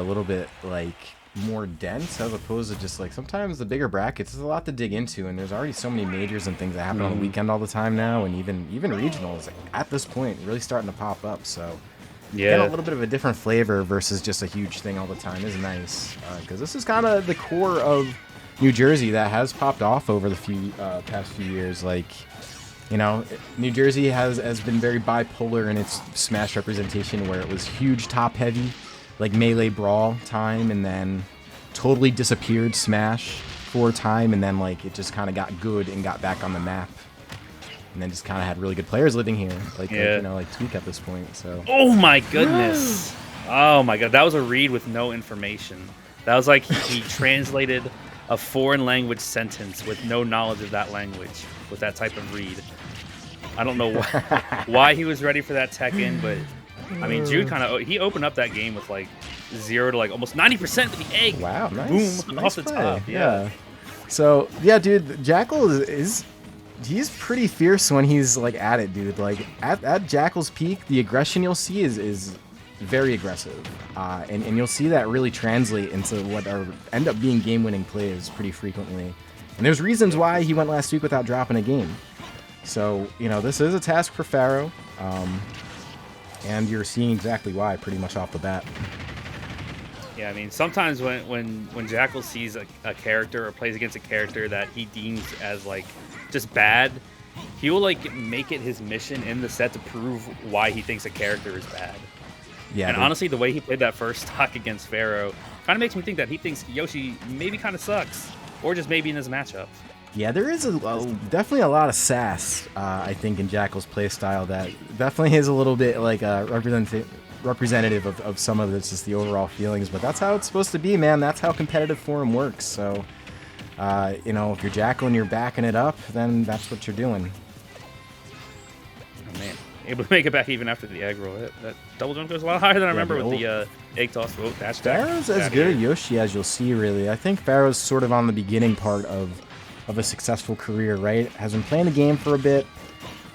a little bit like more dense as opposed to just like sometimes the bigger brackets. There's a lot to dig into, and there's already so many majors and things that happen on the weekend all the time now, and even regionals at this point really starting to pop up. So getting a little bit of a different flavor versus just a huge thing all the time is nice, because this is kind of the core of New Jersey that has popped off over the past few years. Like, you know, New Jersey has been very bipolar in its Smash representation, where it was huge top heavy, like Melee Brawl time, and then totally disappeared Smash for a time, and then like it just kind of got good and got back on the map, and then just kind of had really good players living here, like you know, like Tweak at this point. So oh my goodness, oh my god, that was a read with no information. That was like he translated a foreign language sentence with no knowledge of that language with that type of read. I don't know why he was ready for that tech in, but I mean, Jude he opened up that game with like 0 to like almost 90% with the egg. Wow, nice. Boom, nice off the play. top. Yeah. So yeah, dude, Jakal he's pretty fierce when he's like at it, dude. Like at Jakal's peak, the aggression you'll see is very aggressive, and you'll see that really translate into what end up being game-winning plays pretty frequently. And there's reasons why he went last week without dropping a game. So you know, this is a task for Pharaoh. And you're seeing exactly why pretty much off the bat. Yeah, I mean, sometimes when Jakal sees a character or plays against a character that he deems as like just bad, he will like make it his mission in the set to prove why he thinks a character is bad. Yeah, and honestly, the way he played that first stock against Pharaoh kind of makes me think that he thinks Yoshi maybe kind of sucks, or just maybe in this matchup. Yeah, there is definitely a lot of sass, I think, in Jakal's playstyle that definitely is a little bit like representative of some of this, just the overall feelings. But that's how it's supposed to be, man. That's how competitive forum works. So, you know, if you're Jakal and you're backing it up, then that's what you're doing. Oh, man. Able to make it back even after the egg roll. That double jump goes a lot higher than I remember with the egg toss. Oh, dash attack. Pharaoh's as good at Yoshi as you'll see, really. I think Pharaoh's sort of on the beginning part of a successful career, right? Has been playing the game for a bit,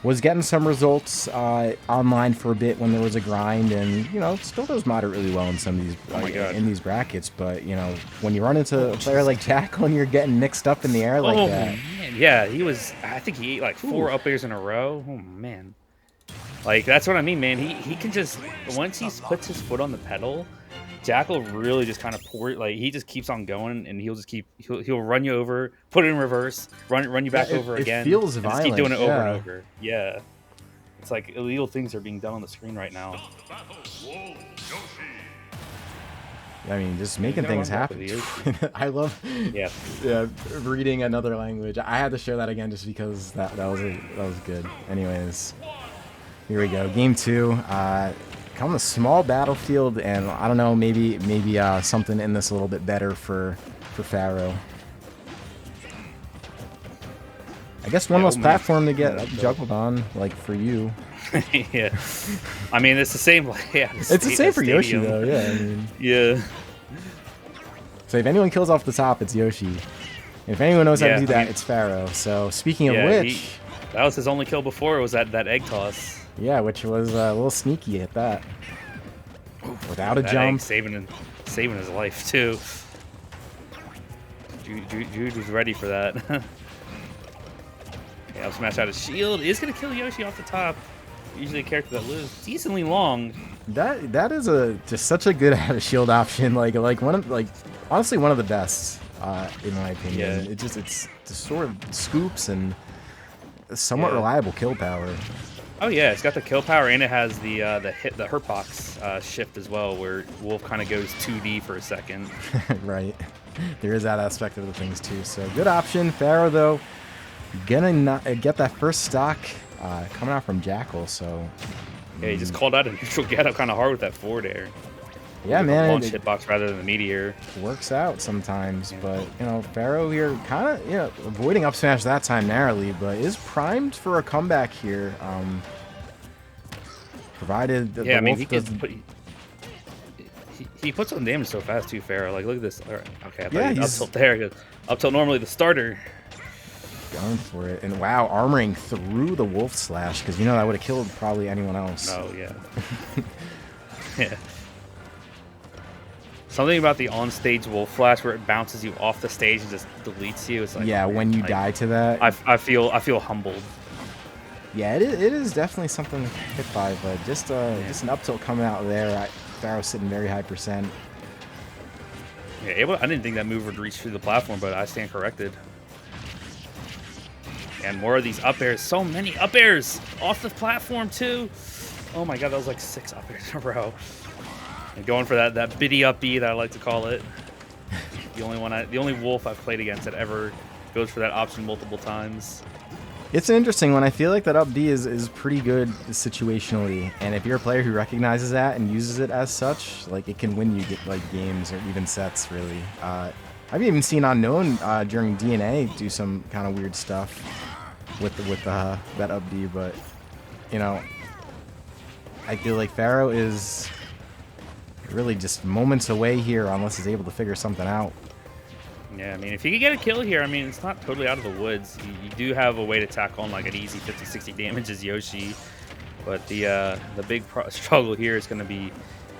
was getting some results online for a bit when there was a grind, and you know, still does moderately well in some of these in these brackets. But you know, when you run into a player like Jakal and you're getting mixed up in the air like that, man. Yeah, he was. I think he ate like 4 up airs in a row. Oh man, like that's what I mean, man. He can just once he puts his foot on the pedal, Jakal really just kind of he just keeps on going, and he'll run you over, put it in reverse, run you back over again. It feels violent. Just keep doing it over and over. Yeah, it's like illegal things are being done on the screen right now. I mean, just making things happen. I love reading another language. I had to share that again just because that was good. Anyways, here we go. Game 2. Come a small battlefield, and I don't know, maybe something in this a little bit better for Pharaoh. I guess one less platform to get juggled on, like for you. Yeah, I mean it's the same. Yeah, it's the same for Yoshi though. Yeah, I mean, yeah. So if anyone kills off the top, it's Yoshi. And if anyone knows how to do that, it's Pharaoh. So speaking of which, that was his only kill before. It was that egg toss. Yeah, which was a little sneaky at that. Without a jump. Saving his life, too. Jude was ready for that. Yeah, I'll smash out his shield. He's going to kill Yoshi off the top. Usually a character that lives decently long. That is just such a good out of shield option. Like honestly one of the best, in my opinion. Yeah. It's just sort of scoops and somewhat reliable kill power. Oh yeah, it's got the kill power, and it has the hurtbox shift as well, where Wolf kind of goes 2D for a second. Right, there is that aspect of the things too. So good option. Pharaoh though, gonna get that first stock coming out from Jakal. So yeah, he just called out a neutral get up kind of hard with that forward air. Yeah, man. Launch hitbox rather than the meteor. Works out sometimes, but you know, Pharaoh here kind of avoiding up smash that time narrowly, but is primed for a comeback here. Provided that the Wolf he puts on damage so fast too, Pharaoh. Like look at this. Okay, I thought up tilt there. Up tilt normally the starter. Going for it, and wow, armoring through the Wolf slash, because you know that would have killed probably anyone else. Oh yeah. Yeah. Something about the on-stage wolf flash where it bounces you off the stage and just deletes you. It's like, Yeah, man, when you like, die to that. I feel humbled. Yeah, it is definitely something to get hit by, but just an up tilt coming out there. Pharaoh's sitting very high %. Yeah, I didn't think that move would reach through the platform, but I stand corrected. And more of these up airs. So many up airs off the platform too. Oh my god, that was like 6 up airs in a row. And going for that biddy up B that I like to call it. The only wolf I've played against that ever goes for that option multiple times. It's interesting when I feel like that up B is pretty good situationally, and if you're a player who recognizes that and uses it as such, like it can win you like games or even sets really. I've even seen Unknown during DNA do some kind of weird stuff with that up D, but you know, I feel like Pharaoh is really just moments away here unless he's able to figure something out. Yeah, I mean, if you could get a kill here, I mean, it's not totally out of the woods. You do have a way to tack on like an easy 50-60 damage as Yoshi, but the big struggle here is going to be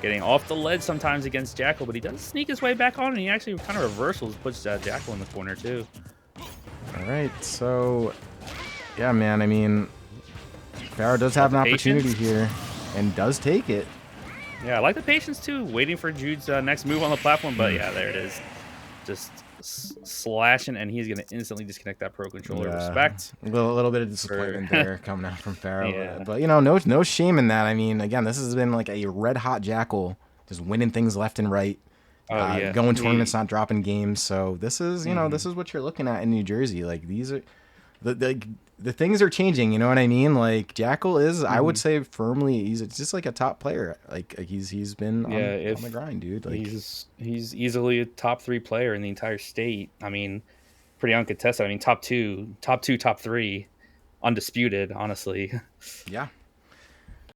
getting off the ledge sometimes against Jakal, but he does sneak his way back on, and he actually kind of reversals, puts Jakal in the corner too. All right, so yeah, man, I mean, Pharaoh does have an opportunity here and does take it. Yeah, I like the patience too, waiting for Jude's next move on the platform, but yeah, there it is. Just slashing, and he's going to instantly disconnect that Pro Controller. Yeah. Respect. A little bit of disappointment there coming out from Pharaoh. Yeah. But, you know, no shame in that. I mean, again, this has been like a red-hot Jakal, just winning things left and right. Yeah. Going tournaments, not dropping games. So this is, you know, this is what you're looking at in New Jersey. Like, these are... The things are changing, you know what I mean? Like Jakal is, I would say firmly, he's just like a top player. Like he's been on the grind, dude. Like he's easily a top 3 player in the entire state. I mean, pretty uncontested. I mean, top 2, top 3, undisputed, honestly. Yeah.